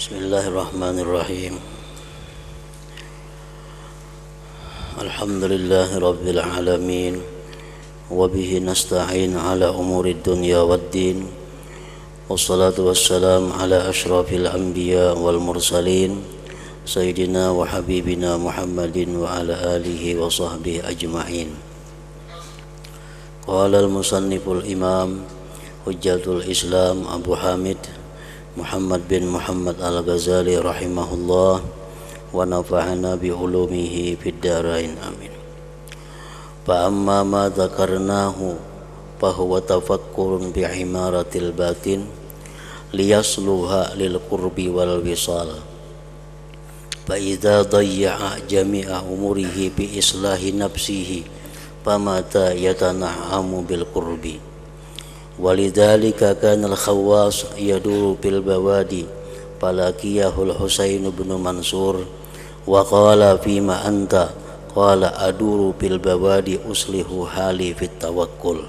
Bismillahirrahmanirrahim. Alhamdulillahi rabbil alamin. Wa bihi nasta'in ala umuri dunya waddin. Wassalatu wassalam ala ashrafil anbiya wal mursalin Sayyidina wa habibina Muhammadin wa ala alihi wa sahbihi ajma'in. Qala al-musanniful imam Hujjatul Islam Abu Hamid Muhammad bin Muhammad Al-Ghazali rahimahullah wa nafa'ana bi ulumihi fid darain amin. Fa amma ma dzakarnahu fa huwa tafakkurun bi imaratil batin liyasluha lil qurbi wal wisal. Fa idza dayya'a jami'a umurihi bi islahi nafsihi famata yatana'amu bil qurbi. Walidzalika kana al-Khawwas yaduru bil bawadi falakiyahul Husain bin Mansur wa qala fima anta qala aduru bil bawadi uslihu hali fit tawakkul.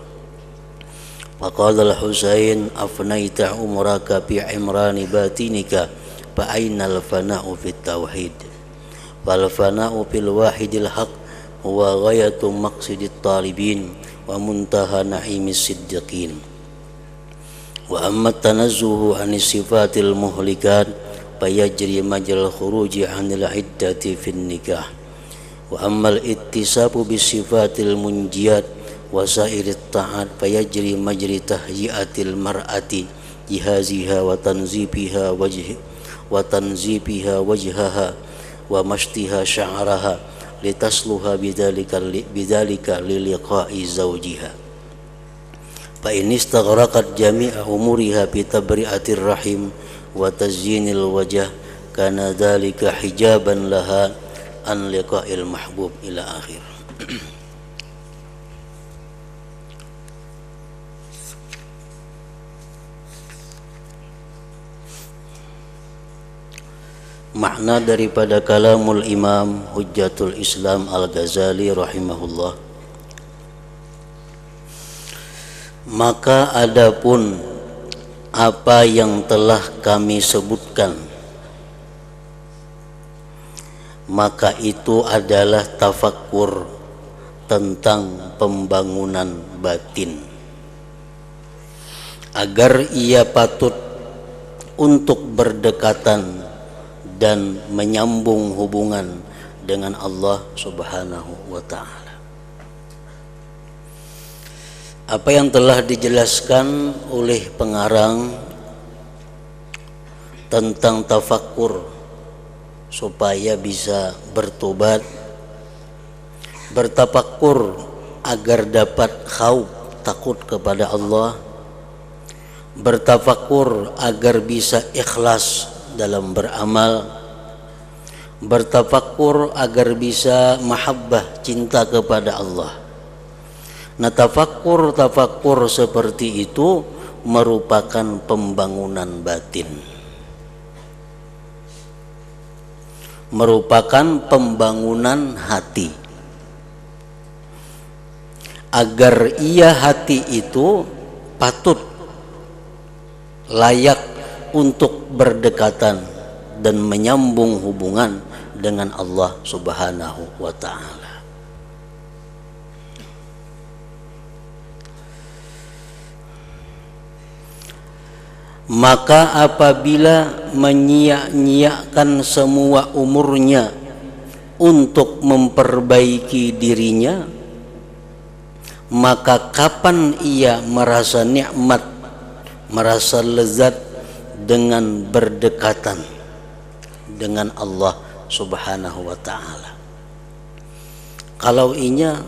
Faqala al-Husain afnaita umraka bi imrani batinika fa ainal fana'u fit tauhid wal fana'u fil wahidil haq huwa ghayatu maqsidit talibin wa muntaha na'imis siddiqin. Wa amma tanazzuhu anis sifatil muhlikat fayajri majral khuruji anil iddati fin nikah. Wa ammal ittisabu bis sifatil munjiyat wa sairit ta'at fayajri majri tahyiatil mar'ati jihaziha wa tanzibiha wajhaha wa mashtiha sya'raha litasluha bidzalika liliqa'i zawjiha. Fa in istaghraqat jami'a umuriha bi tabri'atir rahim wa tazyinil wajh kana dzalika hijaban laha an liqa'il mahbub ila akhir. Makna daripada kalamul Imam Hujjatul Islam Al-Ghazali rahimahullah. Maka adapun apa yang telah kami sebutkan, maka itu adalah tafakkur tentang pembangunan batin agar ia patut untuk berdekatan dan menyambung hubungan dengan Allah Subhanahu wa ta'ala. Apa yang telah dijelaskan oleh pengarang tentang tafakkur supaya bisa bertobat, bertafakkur agar dapat khauf takut kepada Allah, bertafakkur agar bisa ikhlas dalam beramal, bertafakkur agar bisa mahabbah cinta kepada Allah. Nah, tafakkur seperti itu merupakan pembangunan batin, merupakan pembangunan hati, agar ia hati itu patut layak untuk berdekatan dan menyambung hubungan dengan Allah Subhanahu wa ta'ala. Maka apabila menyia-nyiakan semua umurnya untuk memperbaiki dirinya, maka kapan ia merasa nikmat, merasa lezat dengan berdekatan dengan Allah Subhanahu wa ta'ala? Kalau inya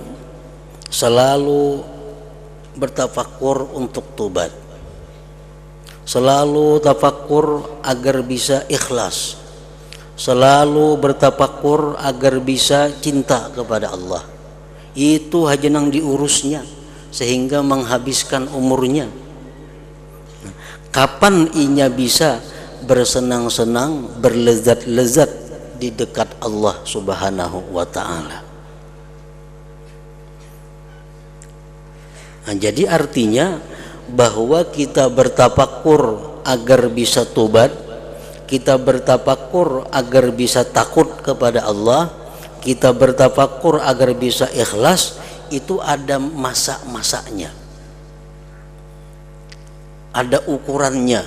selalu bertafakkur untuk tobat, selalu tafakkur agar bisa ikhlas, selalu bertafakkur agar bisa cinta kepada Allah, itu hajenang diurusnya sehingga menghabiskan umurnya. Kapan inya bisa bersenang-senang, berlezat-lezat di dekat Allah Subhanahu wa ta'ala? Nah, jadi artinya bahwa kita bertafakkur agar bisa tobat, kita bertafakur agar bisa takut kepada Allah, kita bertafakur agar bisa ikhlas, itu ada masa-masanya, ada ukurannya.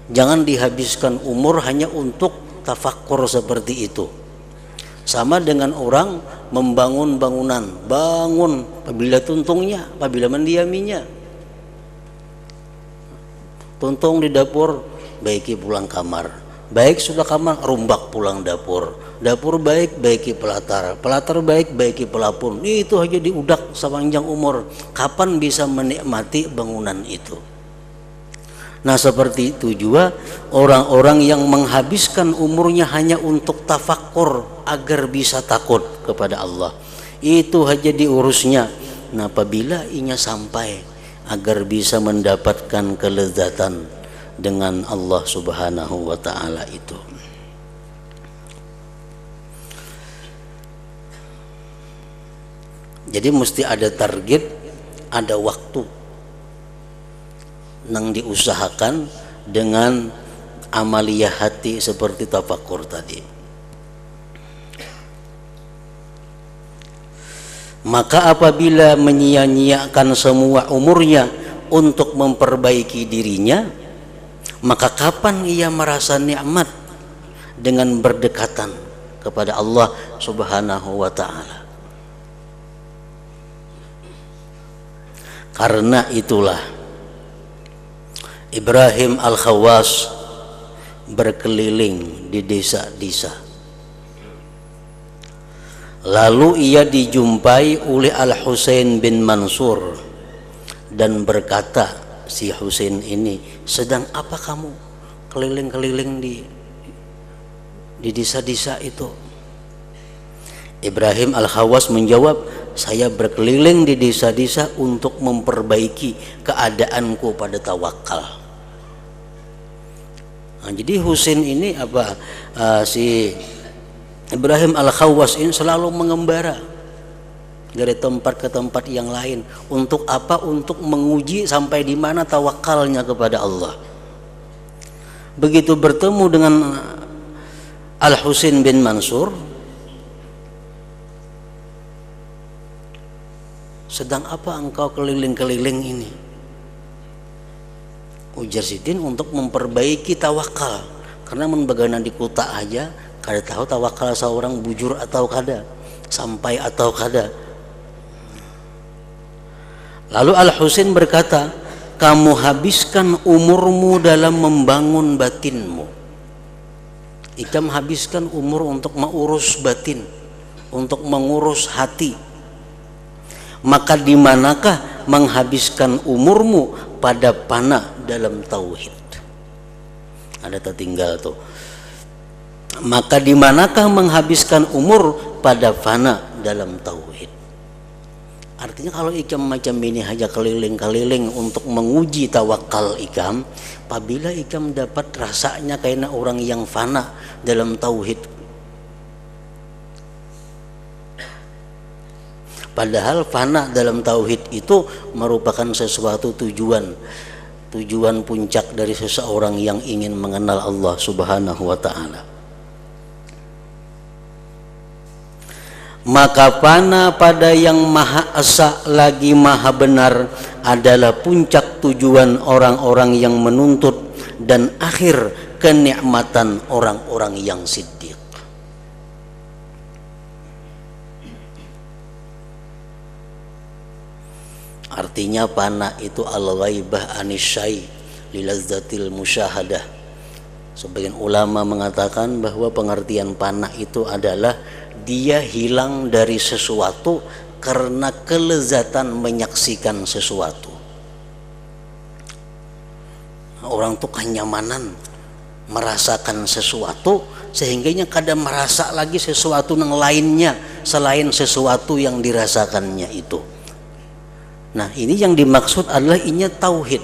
Jangan dihabiskan umur hanya untuk tafakur seperti itu. Sama dengan orang membangun bangunan, bangun apabila tuntungnya, apabila mendiaminya. Tuntung di dapur, baiki pulang kamar. Baik sudah kamar, rumbak pulang dapur. Dapur baik, baiki pelatar. Pelatar baik, baiki pelapun. Itu aja diudak sepanjang umur. Kapan bisa menikmati bangunan itu? Nah, seperti itu juga orang-orang yang menghabiskan umurnya hanya untuk tafakkur agar bisa takut kepada Allah. Itu aja diurusnya. Nah, apabila inya sampai agar bisa mendapatkan kelezatan dengan Allah Subhanahu wa taala itu. Jadi mesti ada target, ada waktu nang diusahakan dengan amaliyah hati seperti tafakur tadi. Maka apabila menyia-nyiakan semua umurnya untuk memperbaiki dirinya, maka kapan ia merasa nikmat dengan berdekatan kepada Allah Subhanahu wa taala? Karena itulah Ibrahim Al-Khawas berkeliling di desa-desa. Lalu ia dijumpai oleh Al-Husain bin Mansur dan berkata, si Husain ini, sedang apa kamu keliling-keliling di desa-desa itu? Ibrahim Al-Khawas menjawab, saya berkeliling di desa-desa untuk memperbaiki keadaanku pada tawakal. Nah, jadi Husain ini si Ibrahim Al-Khawas ini selalu mengembara dari tempat ke tempat yang lain. Untuk apa? Untuk menguji sampai di mana tawakalnya kepada Allah. Begitu bertemu dengan Al-Husain bin Mansur, sedang apa engkau keliling-keliling ini? Ujar Sidin, untuk memperbaiki tawakal. Karena membaganan di kota aja, kada tahu tawakal seorang bujur atau kada, sampai atau kada. Lalu Al-Husain berkata, kamu habiskan umurmu dalam membangun batinmu. Ikam habiskan umur untuk mengurus batin, untuk mengurus hati. Maka di manakah menghabiskan umurmu pada fana dalam tauhid? Ada tertinggal tuh. Maka di manakah menghabiskan umur pada fana dalam tauhid? Artinya kalau ikam macam ini hanya keliling-keliling untuk menguji tawakal ikam, apabila ikam dapat rasanya kayak orang yang fana dalam tauhid. Padahal fana dalam tauhid itu merupakan sesuatu tujuan puncak dari seseorang yang ingin mengenal Allah Subhanahu wa taala. Maka fana pada yang maha esa lagi maha benar adalah puncak tujuan orang-orang yang menuntut dan akhir kenikmatan orang-orang yang siddiq. Artinya fana itu al-ghaibah anisyai lilazzatil musyahadah. Sebagian ulama mengatakan bahwa pengertian fana itu adalah dia hilang dari sesuatu karena kelezatan menyaksikan sesuatu. Orang tuh kenyamanan merasakan sesuatu sehingganya kadang merasa lagi sesuatu yang lainnya selain sesuatu yang dirasakannya itu. Nah, ini yang dimaksud adalah inya tauhid.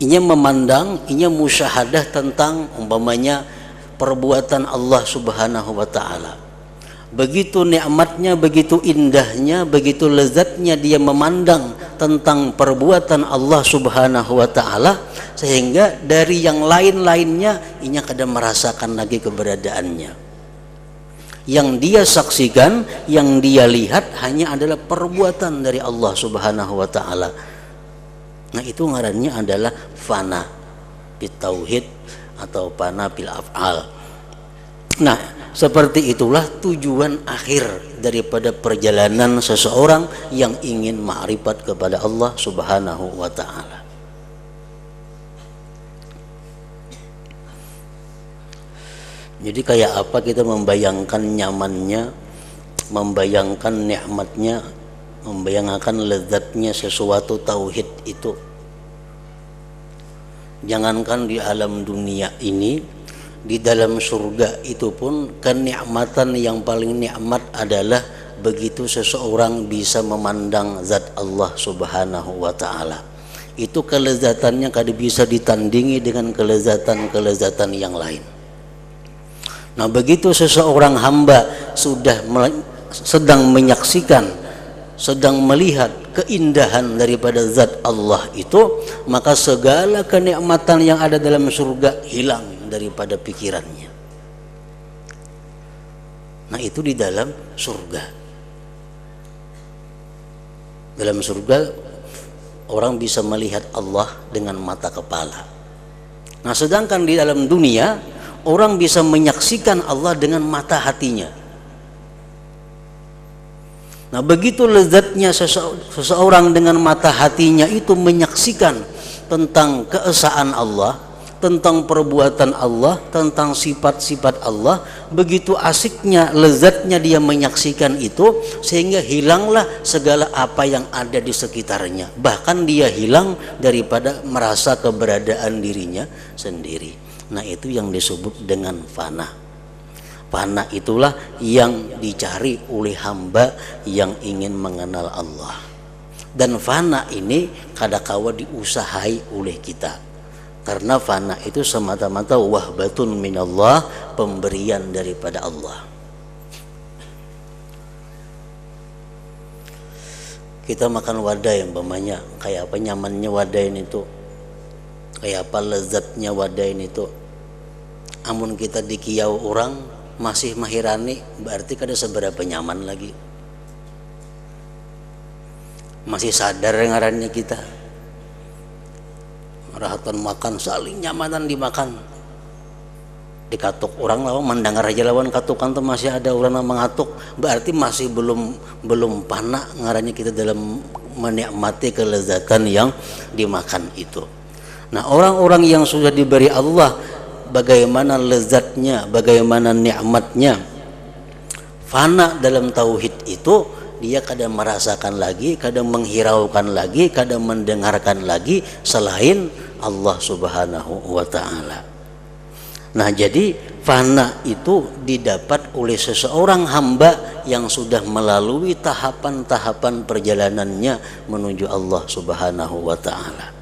Inya memandang, inya musyahadah tentang umpamanya perbuatan Allah Subhanahu wa taala. Begitu nikmatnya, begitu indahnya, begitu lezatnya dia memandang tentang perbuatan Allah Subhanahu wa taala, sehingga dari yang lain-lainnya inya kada merasakan lagi keberadaannya. Yang dia saksikan, yang dia lihat hanya adalah perbuatan dari Allah Subhanahu wa taala. Nah, itu ngarannya adalah fana fit tauhid atau fana fil af'al. Nah, seperti itulah tujuan akhir daripada perjalanan seseorang yang ingin ma'rifat kepada Allah Subhanahu wa taala. Jadi kayak apa kita membayangkan nyamannya, membayangkan nikmatnya, membayangkan lezatnya sesuatu tauhid itu. Jangankan di alam dunia ini, di dalam surga itu pun kenikmatan yang paling nikmat adalah begitu seseorang bisa memandang zat Allah Subhanahu wa taala. Itu kelezatannya kada bisa ditandingi dengan kelezatan-kelezatan yang lain. Nah, begitu seseorang hamba sudah sedang menyaksikan, sedang melihat keindahan daripada zat Allah itu, maka segala kenikmatan yang ada dalam surga hilang daripada pikirannya. Nah, itu di dalam surga. Dalam surga orang bisa melihat Allah dengan mata kepala. Nah, sedangkan di dalam dunia orang bisa menyaksikan Allah dengan mata hatinya. Nah, begitu lezatnya seseorang dengan mata hatinya itu menyaksikan tentang keesaan Allah, tentang perbuatan Allah, tentang sifat-sifat Allah. Begitu asiknya, lezatnya dia menyaksikan itu, sehingga hilanglah segala apa yang ada di sekitarnya. Bahkan dia hilang daripada merasa keberadaan dirinya sendiri. Nah, itu yang disebut dengan fana. Fana itulah yang dicari oleh hamba yang ingin mengenal Allah. Dan fana ini kadakawa diusahai oleh kita. Karena fana itu semata-mata wahbatun minallah, pemberian daripada Allah. Kita makan wadai umpamanya, kayak apa nyamannya wadai itu, kayak apa lezatnya wadai itu. Amun kita dikiau orang masih mahirani, berarti kada seberapa nyaman lagi. Masih sadar ngarannya kita. Rahatan makan saling nyamanan dimakan. Dikatuk orang lawan mendengar aja lawan katukan tuh masih ada orang yang mengatuk, berarti masih belum panak ngarannya kita dalam menikmati kelezatan yang dimakan itu. Nah, orang-orang yang sudah diberi Allah bagaimana lezatnya, bagaimana nikmatnya fana dalam tauhid itu, dia kadang merasakan lagi, kadang menghiraukan lagi, kadang mendengarkan lagi selain Allah Subhanahu wa taala. Nah, jadi fana itu didapat oleh seseorang hamba yang sudah melalui tahapan-tahapan perjalanannya menuju Allah Subhanahu wa taala.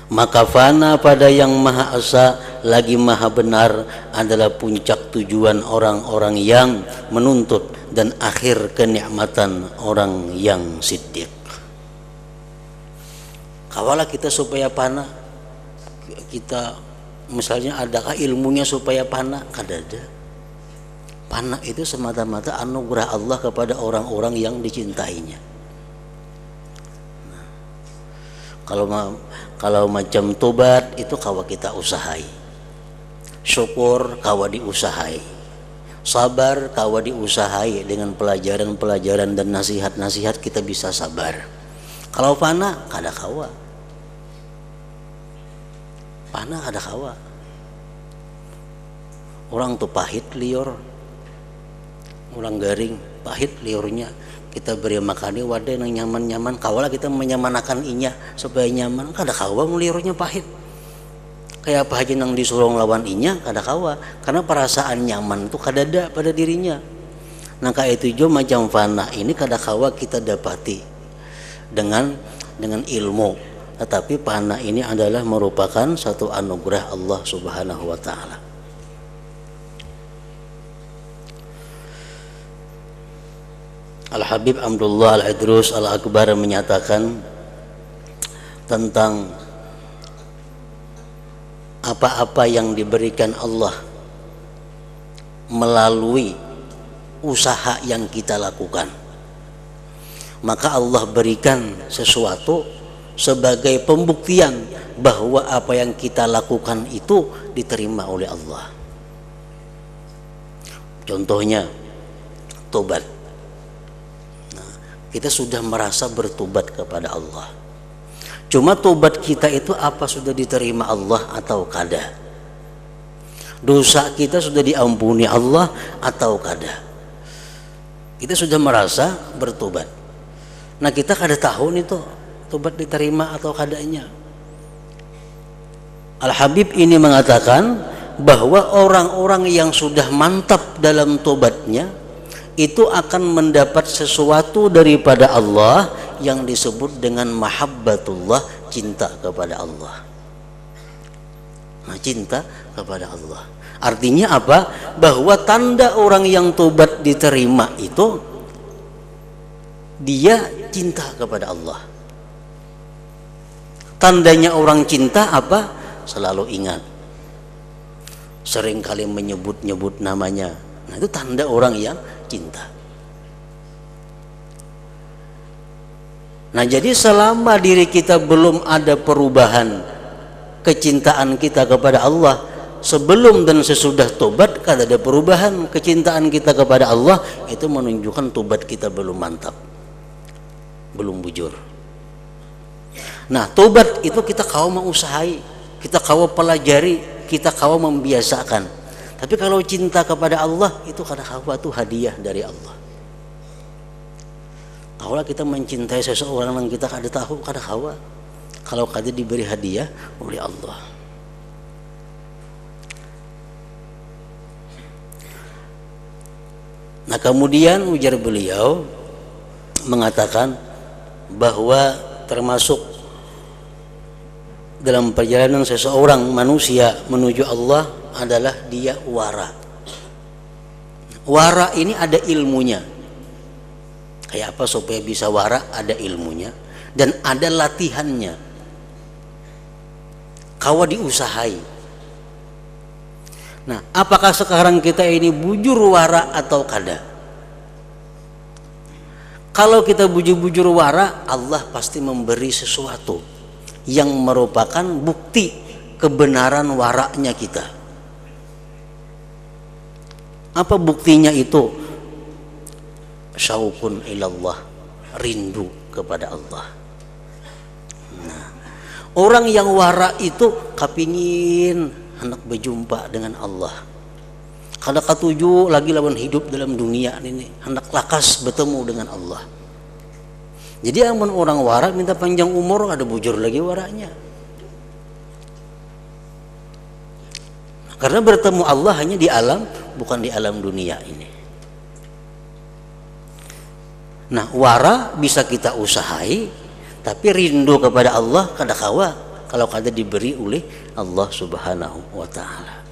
Maka fana pada yang maha esa lagi maha benar adalah puncak tujuan orang-orang yang menuntut dan akhir kenikmatan orang yang siddiq. Kawalah kita supaya fana, kita misalnya adakah ilmunya supaya fana? Kada ada. Fana itu semata-mata anugerah Allah kepada orang-orang yang dicintainya. Kalau macam tobat itu kawa kita usahai, syukur kawa diusahai, sabar kawa diusahai, dengan pelajaran-pelajaran dan nasihat-nasihat kita bisa sabar. Kalau fana kada kawa, fana kada kawa. Orang tuh pahit liur, orang garing pahit liurnya. Kita beri makani wadah yang nyaman-nyaman, kawalah kita menyamanakan inya supaya nyaman. Kada kawa melirurnya pahit. Kayak apa aja nang disuruh lawan inya kada kawa, karena perasaan nyaman itu kada ada pada dirinya. Nah, kayak itu juga macam fana ini kada kawa kita dapati dengan ilmu. Tetapi fana ini adalah merupakan satu anugerah Allah Subhanahu wa taala. Al-Habib Abdullah Al-Idrus Al-Akbar menyatakan tentang apa-apa yang diberikan Allah melalui usaha yang kita lakukan, maka Allah berikan sesuatu sebagai pembuktian bahwa apa yang kita lakukan itu diterima oleh Allah. Contohnya tobat. Nah, kita sudah merasa bertobat kepada Allah. Cuma tobat kita itu apa sudah diterima Allah atau kada? Dosa kita sudah diampuni Allah atau kada? Kita sudah merasa bertobat. Nah, kita kada tahu nih tuh tobat diterima atau kadanya. Al-Habib ini mengatakan bahwa orang-orang yang sudah mantap dalam tobatnya itu akan mendapat sesuatu daripada Allah yang disebut dengan mahabbatullah, cinta kepada Allah. Nah, cinta kepada Allah artinya apa? Bahwa tanda orang yang tobat diterima itu dia cinta kepada Allah. Tandanya orang cinta apa? Selalu ingat, sering kali menyebut-nyebut namanya. Nah, itu tanda orang yang cinta. Nah, jadi selama diri kita belum ada perubahan kecintaan kita kepada Allah, sebelum dan sesudah tobat kada ada perubahan kecintaan kita kepada Allah, itu menunjukkan tobat kita belum mantap, belum bujur. Nah, tobat itu kita kau mau usahai, kita kau pelajari, kita kau membiasakan. Tapi kalau cinta kepada Allah itu kada kau itu hadiah dari Allah. Kalau kita mencintai seseorang yang kita kada tahu, kada kau. Kalau kada diberi hadiah oleh Allah. Nah, kemudian ujar beliau mengatakan bahwa termasuk dalam perjalanan seseorang manusia menuju Allah adalah dia wara. Wara ini ada ilmunya. Kayak apa supaya bisa wara? Ada ilmunya dan ada latihannya. Kau diusahai. Nah, apakah sekarang kita ini bujur wara atau kada? Kalau kita bujur-bujur wara, Allah pasti memberi sesuatu yang merupakan bukti kebenaran waraknya kita. Apa buktinya itu? Syauqun ilallah, rindu kepada Allah. Nah, orang yang wara itu kapingin hendak berjumpa dengan Allah. Kada katuju lagi lawan hidup dalam dunia ini, hendak lakas bertemu dengan Allah. Jadi amun orang wara minta panjang umur, ada bujur lagi waranya. Karena bertemu Allah hanya di alam, bukan di alam dunia ini. Nah, wara bisa kita usahai, tapi rindu kepada Allah kada kawa kalau kada diberi oleh Allah Subhanahu wa taala.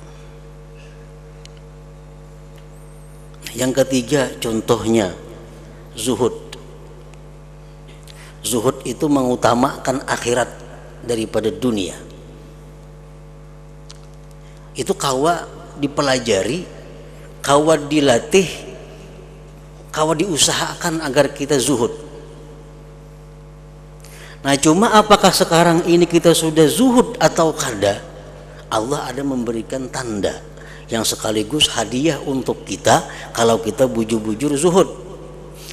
Yang ketiga contohnya zuhud. Zuhud itu mengutamakan akhirat daripada dunia. Itu kawa dipelajari, kawa dilatih, kawa diusahakan agar kita zuhud. Nah, cuma apakah sekarang ini kita sudah zuhud atau kada? Allah ada memberikan tanda yang sekaligus hadiah untuk kita kalau kita bujur-bujur zuhud.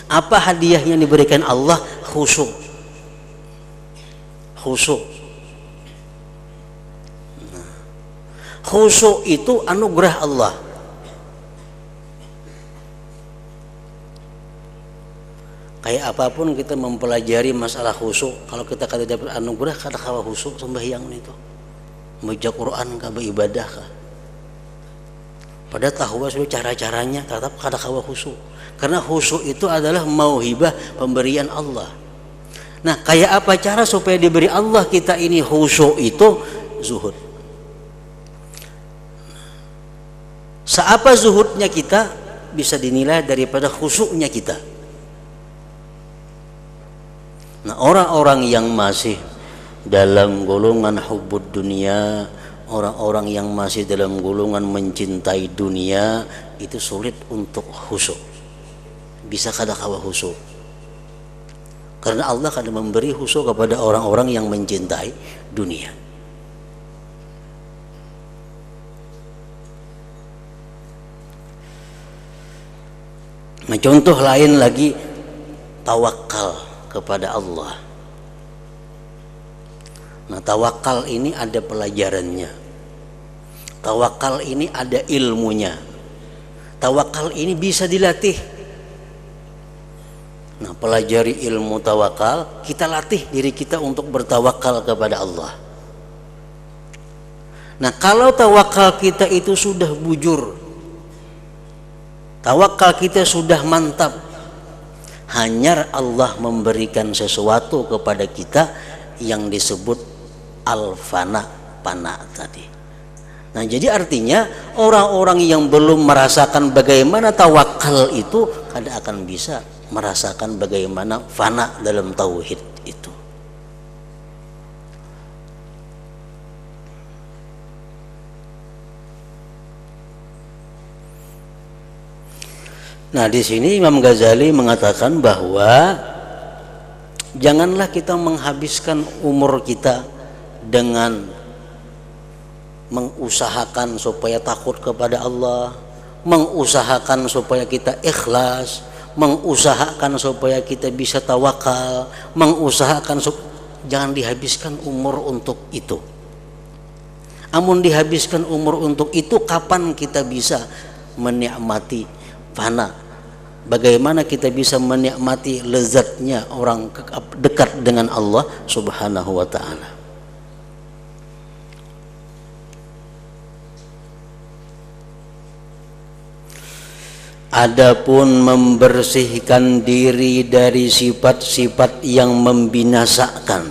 Apa hadiah yang diberikan Allah? Khusyuk. Khusyuk. Nah, khusyuk itu anugerah Allah. Kayak apapun kita mempelajari masalah khusyuk, kalau kita kada dapat anugerah kada kawa khusyuk sembahyang itu. Baca Quran kah, beribadah kah. Pada tahu sudah cara-caranya tetap kada kawa khusyuk. Karena khusyuk itu adalah mauhibah, pemberian Allah. Nah, kayak apa cara supaya diberi Allah kita ini khusyuk itu? Zuhud. Seapa zuhudnya kita bisa dinilai daripada khusyuknya kita. Nah, orang-orang yang masih dalam golongan hubbud dunia, orang-orang yang masih dalam golongan mencintai dunia, itu sulit untuk khusyuk. Bisa kadang-kala khusyuk. Karena Allah akan memberi khusyuk kepada orang-orang yang mencintai dunia. Nah, contoh lain lagi, tawakal kepada Allah. Nah, tawakal ini ada pelajarannya. Tawakal ini ada ilmunya. Tawakal ini bisa dilatih. Nah, pelajari ilmu tawakal, kita latih diri kita untuk bertawakal kepada Allah. Nah, kalau tawakal kita itu sudah bujur, tawakal kita sudah mantap, hanya Allah memberikan sesuatu kepada kita yang disebut al-fana, fana tadi. Nah, jadi artinya orang-orang yang belum merasakan bagaimana tawakal itu kada akan bisa merasakan bagaimana fana dalam tauhid itu. Nah, di sini Imam Ghazali mengatakan bahwa janganlah kita menghabiskan umur kita dengan mengusahakan supaya takut kepada Allah, mengusahakan supaya kita ikhlas, mengusahakan supaya kita bisa tawakal, mengusahakan jangan dihabiskan umur untuk itu. Amun dihabiskan umur untuk itu, kapan kita bisa menikmati fana? Bagaimana kita bisa menikmati lezatnya orang dekat dengan Allah Subhanahu wa ta'ala? Adapun membersihkan diri dari sifat-sifat yang membinasakan,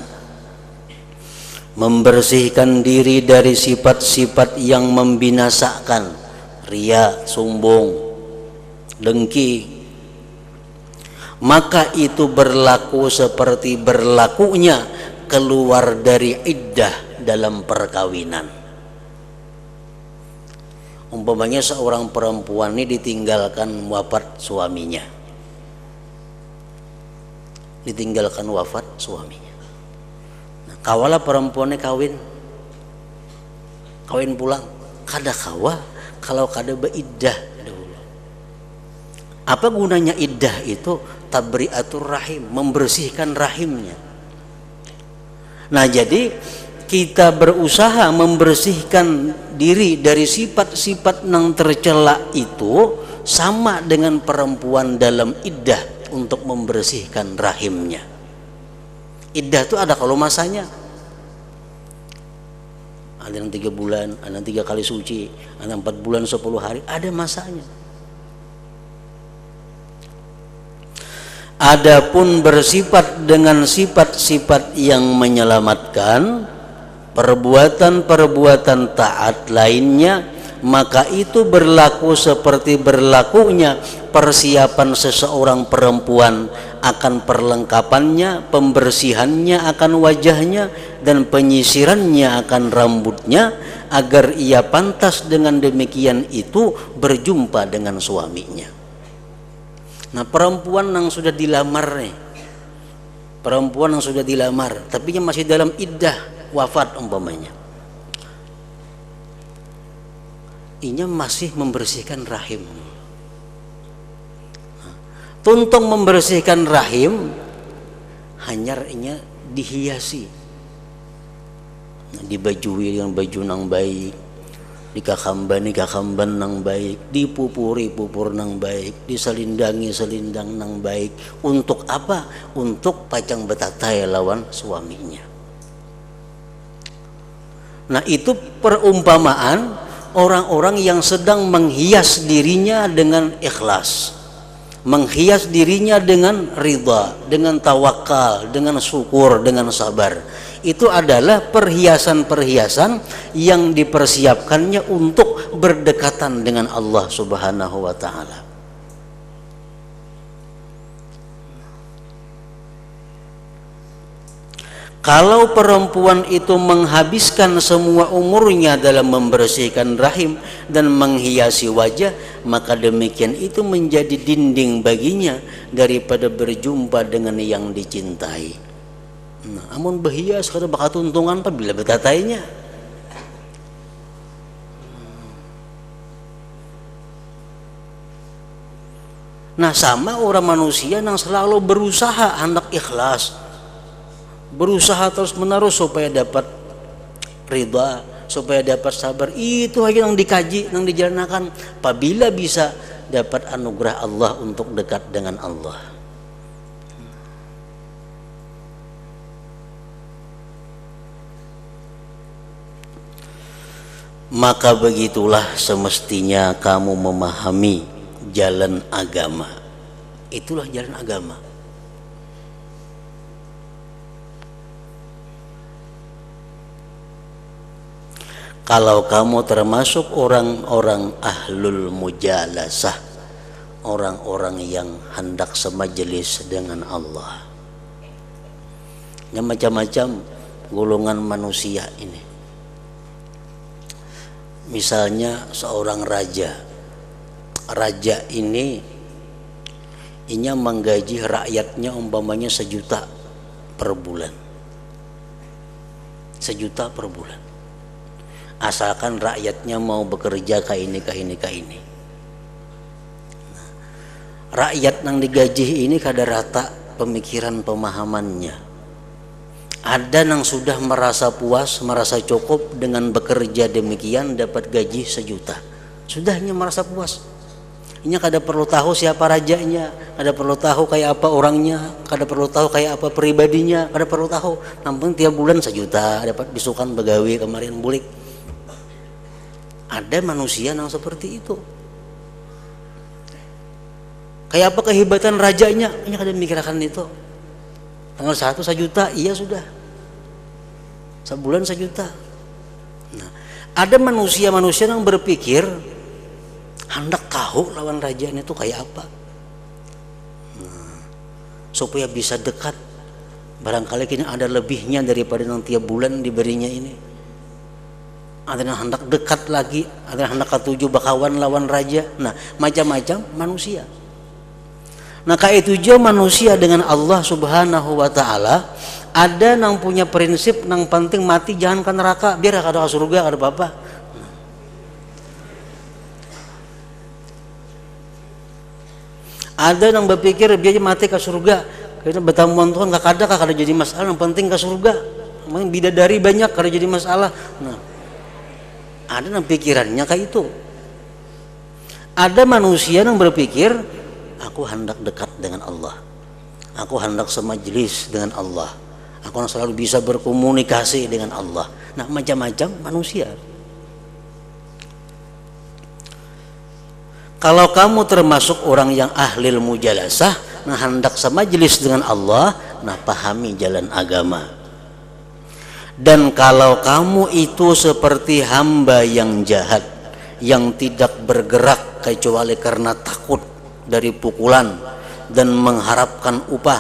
membersihkan diri dari sifat-sifat yang membinasakan, riya, sombong, dengki, maka itu berlaku seperti berlakunya keluar dari iddah dalam perkawinan. Umpamanya seorang perempuan ini ditinggalkan wafat suaminya, ditinggalkan wafat suaminya. Nah, kawala perempuannya kawin pulang, kada kawa kalau kada beiddah dulu. Apa gunanya iddah itu? Tabri'atur rahim, membersihkan rahimnya. Nah, jadi kita berusaha membersihkan diri dari sifat-sifat yang tercela itu sama dengan perempuan dalam iddah untuk membersihkan rahimnya. Iddah itu ada kalau masanya. Ada yang 3 bulan, ada yang 3 kali suci, ada 4 bulan 10 hari, ada masanya. Adapun bersifat dengan sifat-sifat yang menyelamatkan, perbuatan-perbuatan taat lainnya, maka itu berlaku seperti berlakunya persiapan seseorang perempuan akan perlengkapannya, pembersihannya akan wajahnya, dan penyisirannya akan rambutnya, agar ia pantas dengan demikian itu berjumpa dengan suaminya. Nah, perempuan yang sudah dilamar nih, perempuan yang sudah dilamar tapi masih dalam iddah wafat umpamanya, inya masih membersihkan rahim. Untuk membersihkan rahim, hanya inya dihiasi, dibajui dengan baju nang baik, dikakamban nang baik, dipupuri pupur nang baik, diselindangi selindang nang baik. Untuk apa? Untuk pacang betatai lawan suaminya. Nah, itu perumpamaan orang-orang yang sedang menghias dirinya dengan ikhlas, menghias dirinya dengan ridha, dengan tawakal, dengan syukur, dengan sabar. Itu adalah perhiasan-perhiasan yang dipersiapkannya untuk berdekatan dengan Allah Subhanahu wa ta'ala. Kalau perempuan itu menghabiskan semua umurnya dalam membersihkan rahim dan menghiasi wajah, maka demikian itu menjadi dinding baginya daripada berjumpa dengan yang dicintai. Nah, amun berhias kada bakal tuntungan apabila betatainya. Nah, sama orang manusia yang selalu berusaha hendak ikhlas, berusaha terus menerus supaya dapat ridha, supaya dapat sabar. Itu aja yang dikaji, yang dijalankan. Apabila bisa dapat anugerah Allah untuk dekat dengan Allah. Maka begitulah semestinya kamu memahami jalan agama. Itulah jalan agama. Kalau kamu termasuk orang-orang ahlul mujalasah, orang-orang yang hendak semajelis dengan Allah. Yang macam-macam golongan manusia ini. Misalnya seorang raja. Raja ini inya menggaji rakyatnya umpamanya 1 juta per bulan. 1 juta per bulan. Asalkan rakyatnya mau bekerja ke ini. Nah, rakyat yang digaji ini kada rata pemikiran pemahamannya. Ada yang sudah merasa puas, merasa cukup dengan bekerja demikian dapat gaji 1 juta. Sudahnya merasa puas. Ini kada perlu tahu siapa rajanya, kada perlu tahu kayak apa orangnya, kada perlu tahu kayak apa pribadinya, kada perlu tahu. Nampun tiap bulan 1 juta dapat bisukan begawi kemarin bulik. Ada manusia yang seperti itu. Kayak apa kehebatan rajanya, ini kada mikirkan itu. Tanggal 1 juta, iya sudah. Sebulan 1 juta. Nah, ada manusia-manusia yang berpikir hendak tahu lawan raja ini tuh kayak apa. Nah, supaya bisa dekat. Barangkali kini ada lebihnya daripada yang tiap bulan diberinya ini. Ada yang hendak dekat lagi, ada yang hendak ketujuh bakawan lawan raja. Nah, macam-macam manusia. Nah, kayak itu juga manusia dengan Allah Subhanahu wa taala ada yang punya prinsip yang penting mati jangan ke neraka, biar kada ke surga kada apa-apa. Ada yang berpikir biar mati ke surga, karena bertamuan Tuhan kada jadi masalah, yang penting ke surga. Memang bidadari banyak kada jadi masalah. Nah, ada yang pikirannya kayak itu. Ada manusia yang berpikir aku hendak dekat dengan Allah, aku hendak semajelis dengan Allah, aku selalu bisa berkomunikasi dengan Allah. Nah, macam-macam manusia. Kalau kamu termasuk orang yang ahlil mujalasah, nah hendak semajelis dengan Allah, nah pahami jalan agama. Dan kalau kamu itu seperti hamba yang jahat, yang tidak bergerak kecuali karena takut dari pukulan dan mengharapkan upah,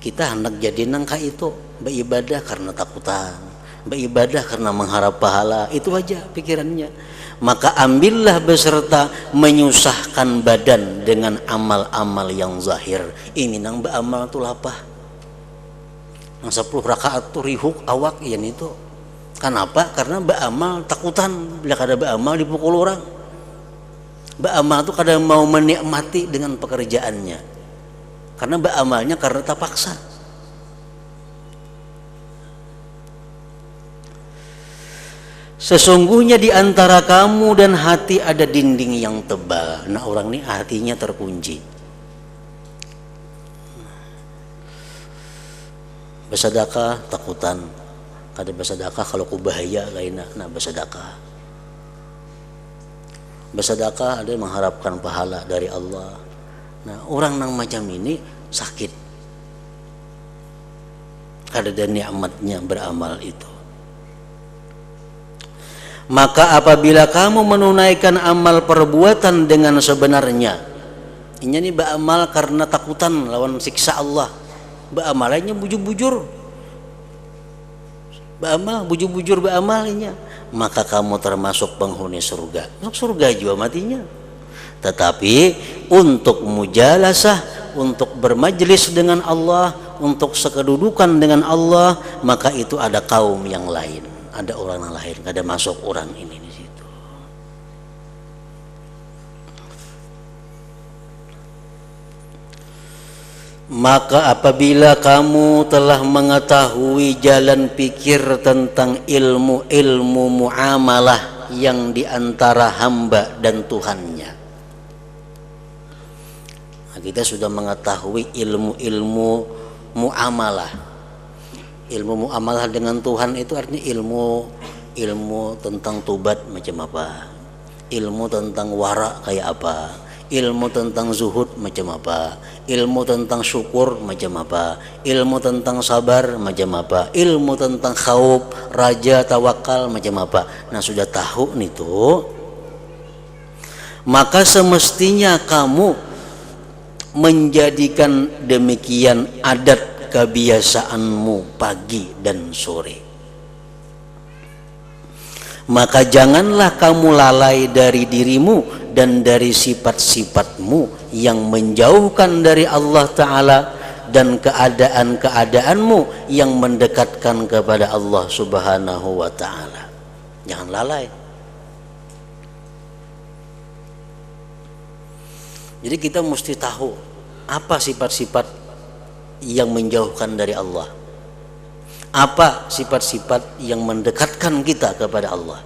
kita hendak jadi nangka itu beribadah karena takutan, beribadah karena mengharap pahala, itu aja pikirannya. Maka ambillah beserta menyusahkan badan dengan amal-amal yang zahir. Ini nang beramal tu lapah, nang 10 rakaat tu rihuk awak iyan itu. Kenapa? Karena beramal takutan bila kada beramal dipukul orang. Beramal itu kadang mau menikmati dengan pekerjaannya, karena beramalnya karena terpaksa. Sesungguhnya di antara kamu dan hati ada dinding yang tebal. Nah, orang ini hatinya terkunci. Bersedekah takutan, kada bersedekah kalau ku bahaya lainnya. Nah, bersedekah. Bersedekah ada yang mengharapkan pahala dari Allah. Nah, orang yang macam ini sakit. Kada ada nikmatnya beramal itu. Maka apabila kamu menunaikan amal perbuatan dengan sebenarnya, ini beramal karena takutan lawan siksa Allah, beramalannya bujur-bujur, beramal, bujur-bujur beramalnya, maka kamu termasuk penghuni surga. Masuk surga juga matinya. Tetapi untuk mujalasah, untuk bermajlis dengan Allah, untuk sekedudukan dengan Allah, maka itu ada kaum yang lain, ada orang yang lain, ada masuk orang ini di situ. Maka apabila kamu telah mengetahui jalan pikir tentang ilmu-ilmu muamalah yang diantara hamba dan Tuhannya, nah, kita sudah mengetahui ilmu-ilmu muamalah. Ilmu muamalah dengan Tuhan itu artinya ilmu tentang tobat macam apa, ilmu tentang wara kayak apa, ilmu tentang zuhud macam apa, ilmu tentang syukur macam apa, ilmu tentang sabar macam apa, ilmu tentang khauf, raja, tawakal macam apa. Nah sudah tahu nih tuh, maka semestinya kamu menjadikan demikian adat kebiasaanmu pagi dan sore. Maka janganlah kamu lalai dari dirimu dan dari sifat-sifatmu yang menjauhkan dari Allah Ta'ala, dan keadaan-keadaanmu yang mendekatkan kepada Allah Subhanahu wa Ta'ala. Jangan lalai. Jadi kita mesti tahu apa sifat-sifat yang menjauhkan dari Allah, apa sifat-sifat yang mendekatkan kita kepada Allah.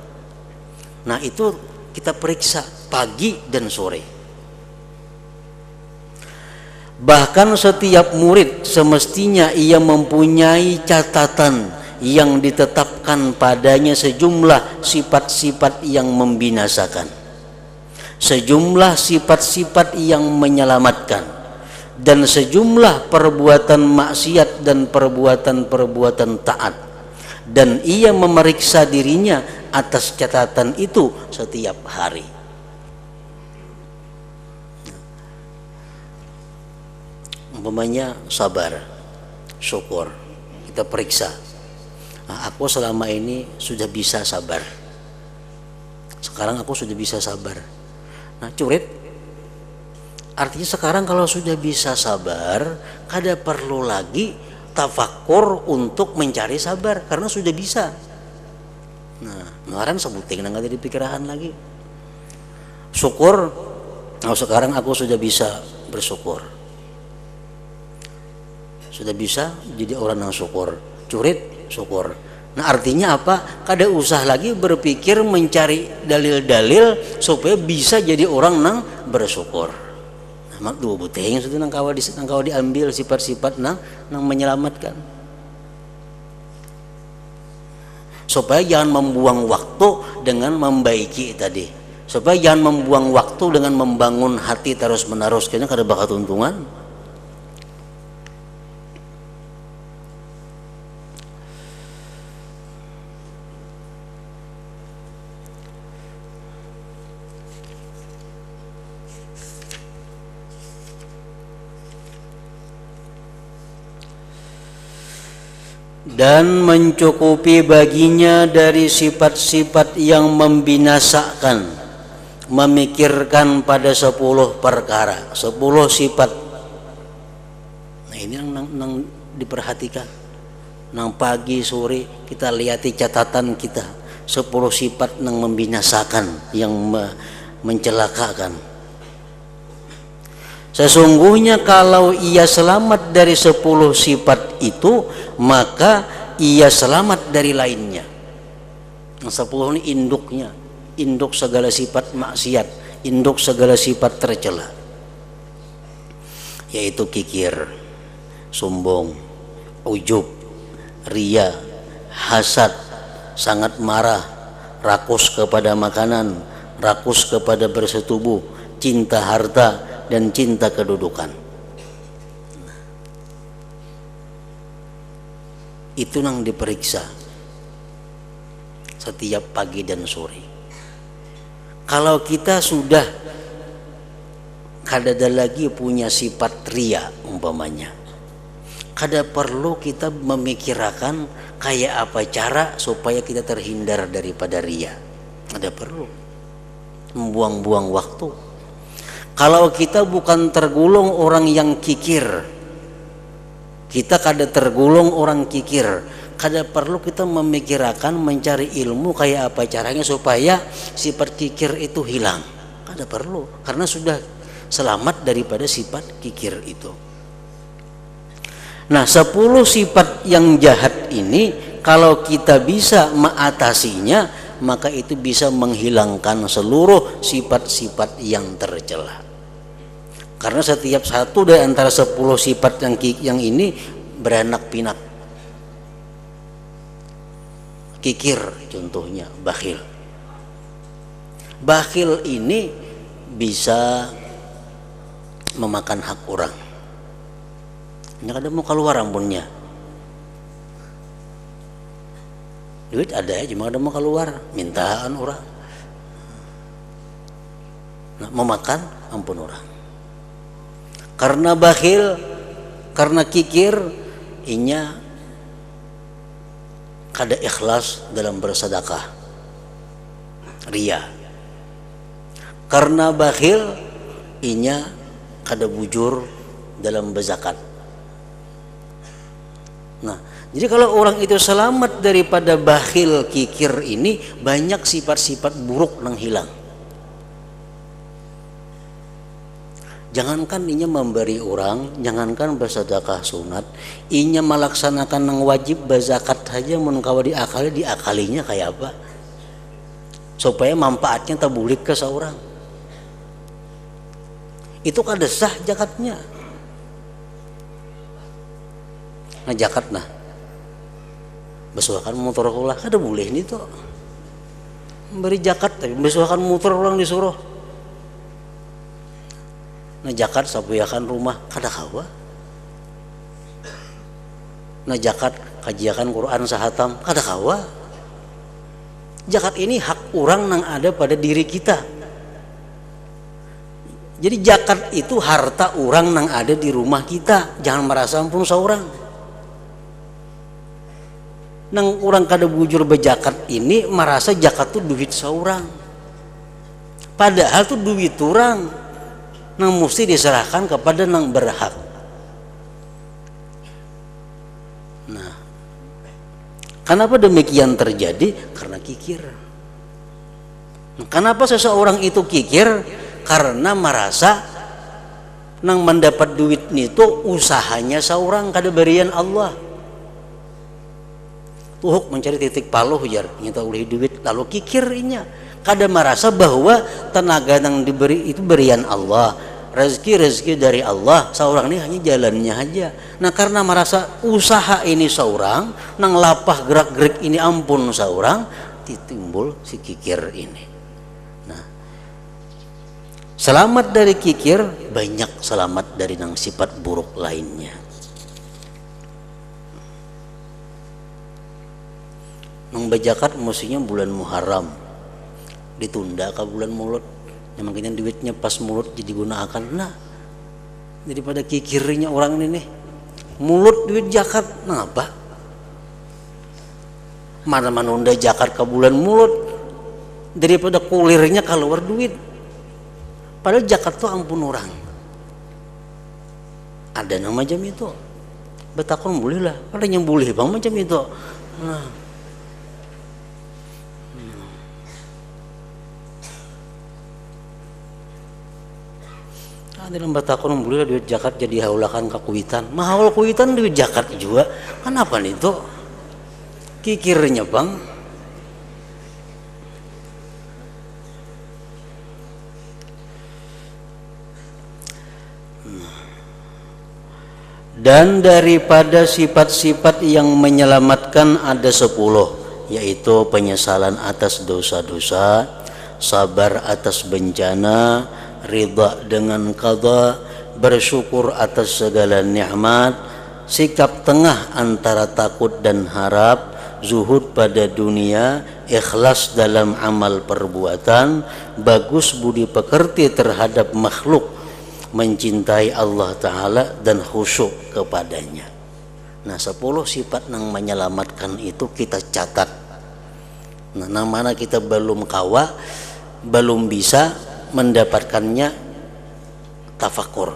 Nah itu kita periksa pagi dan sore. Bahkan setiap murid semestinya ia mempunyai catatan yang ditetapkan padanya sejumlah sifat-sifat yang membinasakan, sejumlah sifat-sifat yang menyelamatkan, dan sejumlah perbuatan maksiat dan perbuatan-perbuatan taat, dan ia memeriksa dirinya atas catatan itu setiap hari. Umpamanya sabar, syukur, kita periksa. Nah, aku selama ini sudah bisa sabar, sekarang aku sudah bisa sabar. Nah curit, artinya sekarang kalau sudah bisa sabar, kada perlu lagi tafakur untuk mencari sabar karena sudah bisa. Nah, kemarin sebuting nggak ada pikiran lagi. Syukur, nah sekarang aku sudah bisa bersyukur, sudah bisa jadi orang yang syukur. Curit, syukur. Nah artinya apa? Kada usah lagi berpikir mencari dalil-dalil supaya bisa jadi orang yang bersyukur. Nah, dua buteng sudah nang kawa diambil sifat-sifat nang menyelamatkan. Supaya jangan membuang waktu dengan membaiki tadi. Supaya jangan membuang waktu dengan membangun hati terus-menerus, karena kada bakal untungan. Dan mencukupi baginya dari sifat-sifat yang membinasakan, memikirkan pada 10 perkara, 10 sifat. Nah ini yang diperhatikan. Nang pagi sore kita lihati catatan kita, 10 sifat yang membinasakan, yang mencelakakan. Sesungguhnya kalau ia selamat dari 10 sifat itu, maka ia selamat dari lainnya. Yang 10 ini induknya, induk segala sifat maksiat, induk segala sifat tercela, yaitu kikir, sombong, ujub, ria, hasad, sangat marah, rakus kepada makanan, rakus kepada bersetubuh, cinta harta, dan cinta kedudukan. Itu yang diperiksa setiap pagi dan sore. Kalau kita sudah kada ada lagi punya sifat ria umpamanya, kada perlu kita memikirkan kayak apa cara supaya kita terhindar daripada riya. Kada perlu membuang-buang waktu. Kalau kita bukan tergolong orang yang kikir, kita kada tergolong orang kikir, kada perlu kita memikirkan mencari ilmu kayak apa caranya supaya sifat kikir itu hilang. Kada perlu, karena sudah selamat daripada sifat kikir itu. Nah, 10 sifat yang jahat ini kalau kita bisa mengatasinya, maka itu bisa menghilangkan seluruh sifat-sifat yang tercela. Karena setiap satu dari antara 10 sifat yang ini beranak pinak. Kikir contohnya, bakhil. Bakhil ini bisa memakan hak orang. Nya kada mau keluar ampunnya. Duit ada ya, cuma kada mau keluar, mintaan orang. Nah, memakan ampun orang. Karena bakhil, karena kikir, inya kada ikhlas dalam bersedekah. Riya. Karena bakhil, inya kada bujur dalam berzakat. Nah, jadi kalau orang itu selamat daripada bakhil kikir ini, banyak sifat-sifat buruk yang hilang. Jangankan inya memberi orang, jangankan bersedekah sunat, inya melaksanakan yang wajib berzakat saja mun kawa diakalinya kayak apa? Supaya manfaatnya tabulik ke seorang. Itu kada sah zakatnya. Nah, zakat nah besuakan motor ulah kada boleh ini tuh memberi zakat tapi besuakan motor ulang disuruh. Nah, zakat sapuyakan rumah kada kawa. Nah, zakat kajiakan Quran sahatam kada kawa. Zakat ini hak orang yang ada pada diri kita. Jadi zakat itu harta orang yang ada di rumah kita, jangan merasa ampun seorang. Nang orang kada bujur bejakat ini merasa zakat tuh duit seorang. Padahal tuh duit orang nang mesti diserahkan kepada nang berhak. Nah, kenapa demikian terjadi? Karena kikir. Kenapa seseorang itu kikir? Karena merasa nang mendapat duit itu usahanya seorang kada berian Allah. Tuhuk mencari titik paluh jar nyata oleh duit lalu kikirnya kada merasa bahwa tenaga yang diberi itu berian Allah, rezeki dari Allah, seorang ini hanya jalannya aja. Nah, karena merasa usaha ini seorang nang lapah gerak-gerik ini ampun seorang, timbul si kikir ini. Nah, selamat dari kikir banyak selamat dari nang sifat buruk lainnya. Nang bajakat mestinya bulan Muharram ditunda ke bulan Mulut, yang makanya duitnya pas Mulut jadi gunakan. Nah, daripada kikirnya orang ini nih Mulut duit zakat, nah apa mana menunda zakat ke bulan Mulut daripada kulirnya keluar duit. Padahal zakat tuh ampun orang ada yang macam itu betakon boleh lah, ada yang boleh bang macam itu. Nah, dalam batakon boleh duit zakat jadi haulakan ke kuitan, mahal kuitan duit zakat juga. Kenapa nih itu kikirnya bang? Dan daripada sifat-sifat yang menyelamatkan ada 10, yaitu penyesalan atas dosa-dosa, sabar atas bencana, ridha dengan qada, bersyukur atas segala nikmat, sikap tengah antara takut dan harap, zuhud pada dunia, ikhlas dalam amal perbuatan, bagus budi pekerti terhadap makhluk, mencintai Allah Ta'ala dan khusyuk kepadanya. Nah 10 sifat yang menyelamatkan itu kita catat. Nah mana kita belum kawa, belum bisa mendapatkannya, tafakur,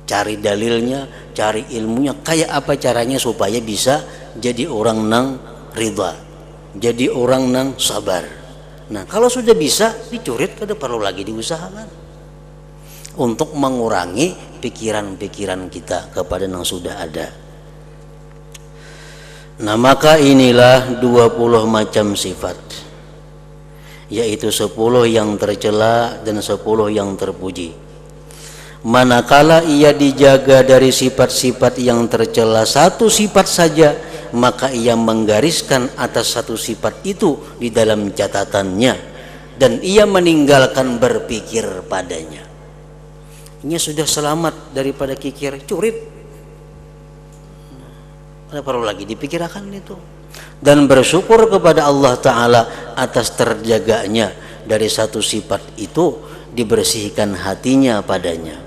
cari dalilnya, cari ilmunya, kayak apa caranya supaya bisa jadi orang nang ridha, jadi orang nang sabar. Nah kalau sudah bisa dicurit, kada perlu lagi diusahakan untuk mengurangi pikiran-pikiran kita kepada yang sudah ada. Nah maka inilah 20 macam sifat, yaitu 10 yang tercela dan 10 yang terpuji. Manakala ia dijaga dari sifat-sifat yang tercela satu sifat saja, maka ia menggariskan atas satu sifat itu di dalam catatannya dan ia meninggalkan berpikir padanya. Ini sudah selamat daripada kikir, curit. Tidak perlu lagi dipikirkan itu. Dan bersyukur kepada Allah Ta'ala atas terjaganya dari satu sifat itu, dibersihkan hatinya padanya.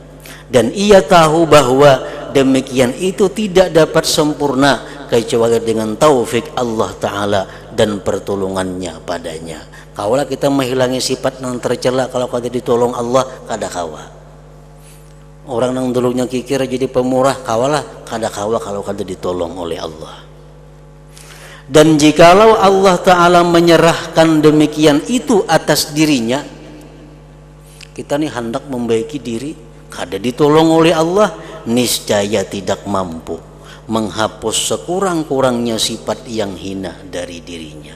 Dan ia tahu bahwa demikian itu tidak dapat sempurna kecuali dengan taufik Allah Ta'ala dan pertolongannya padanya. Kaulah kita menghilangi sifat yang tercela, kalau kada ditolong Allah kada kawa. Orang yang dulunya kikir jadi pemurah, kawalah kada kawa kalau kada ditolong oleh Allah. Dan jikalau Allah Ta'ala menyerahkan demikian itu atas dirinya, kita nih hendak membaiki diri, kada ditolong oleh Allah, niscaya tidak mampu menghapus sekurang-kurangnya sifat yang hina dari dirinya.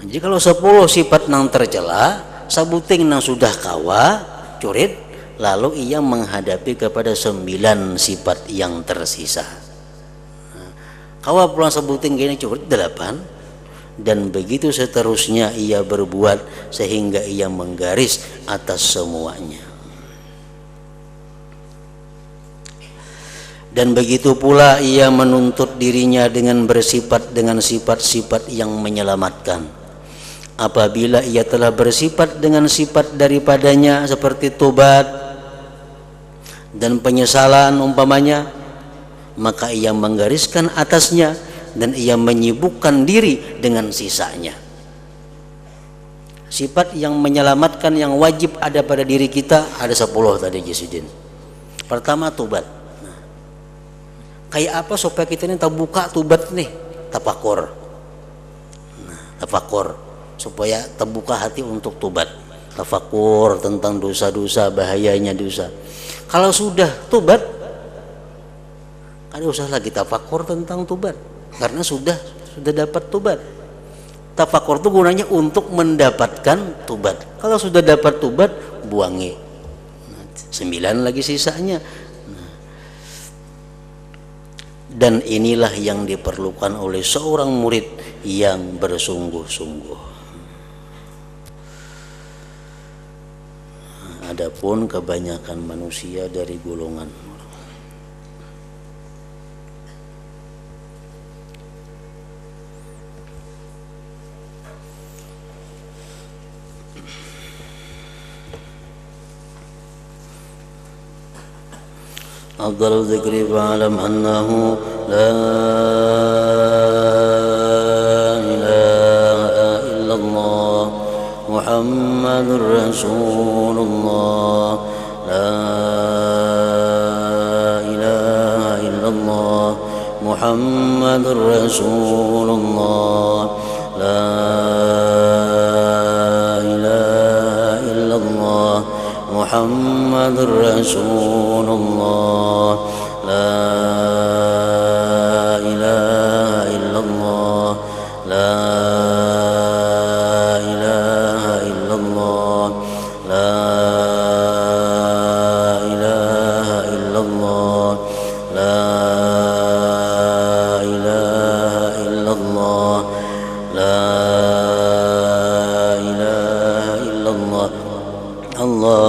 Jadi kalau 10 sifat yang tercela, sabuting nang sudah kawa curit, lalu ia menghadapi kepada 9 sifat yang tersisa. Kawa pulang sabuting gini curit 8, dan begitu seterusnya ia berbuat sehingga ia menggaris atas semuanya. Dan begitu pula ia menuntut dirinya dengan bersifat dengan sifat-sifat yang menyelamatkan. Apabila ia telah bersifat dengan sifat daripadanya seperti tobat dan penyesalan umpamanya, maka ia menggariskan atasnya dan ia menyibukkan diri dengan sisanya. Sifat yang menyelamatkan yang wajib ada pada diri kita ada 10 tadi Jisidin. Pertama tobat. Nah, kayak apa supaya kita ini terbuka tobat nih? Tafakur. Nah, tafakur supaya terbuka hati untuk tobat, tafakur tentang dosa-dosa, bahayanya dosa. Kalau sudah tobat, kada usah lagi tafakur tentang tobat, karena sudah dapat tobat. Tafakur itu gunanya untuk mendapatkan tobat. Kalau sudah dapat tobat, buangi. 9 lagi sisanya. Dan inilah yang diperlukan oleh seorang murid yang bersungguh-sungguh. Adapun kebanyakan manusia dari golongan afdhalu dzikri fa'lam annahu la ilaha illallah Muhammadur Rasulullah, la ilaha illallah Muhammadur Rasulullah, la ilaha illallah Muhammadur Rasulullah, la ilaha illallah, la Allah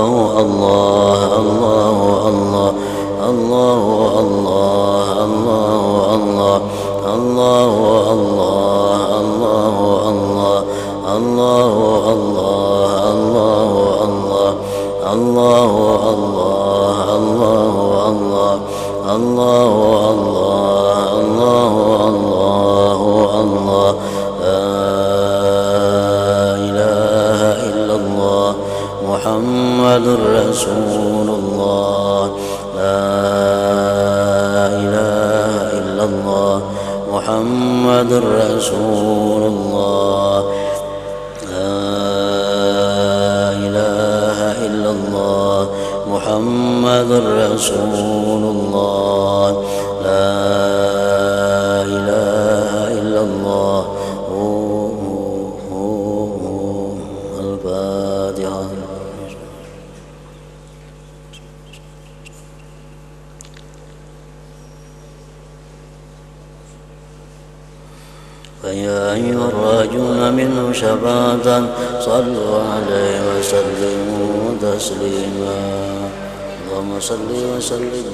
الله الله الله الله لا إله إلا الله محمد رسول الله لا إله إلا الله محمد رسول الله لا إله إلا الله محمد رسول الله لا إله إلا الله الفاتحة. فيا أيها الراجون منه شفاعة صلوا عليه وسلموا تسليما اللهم صل وسلم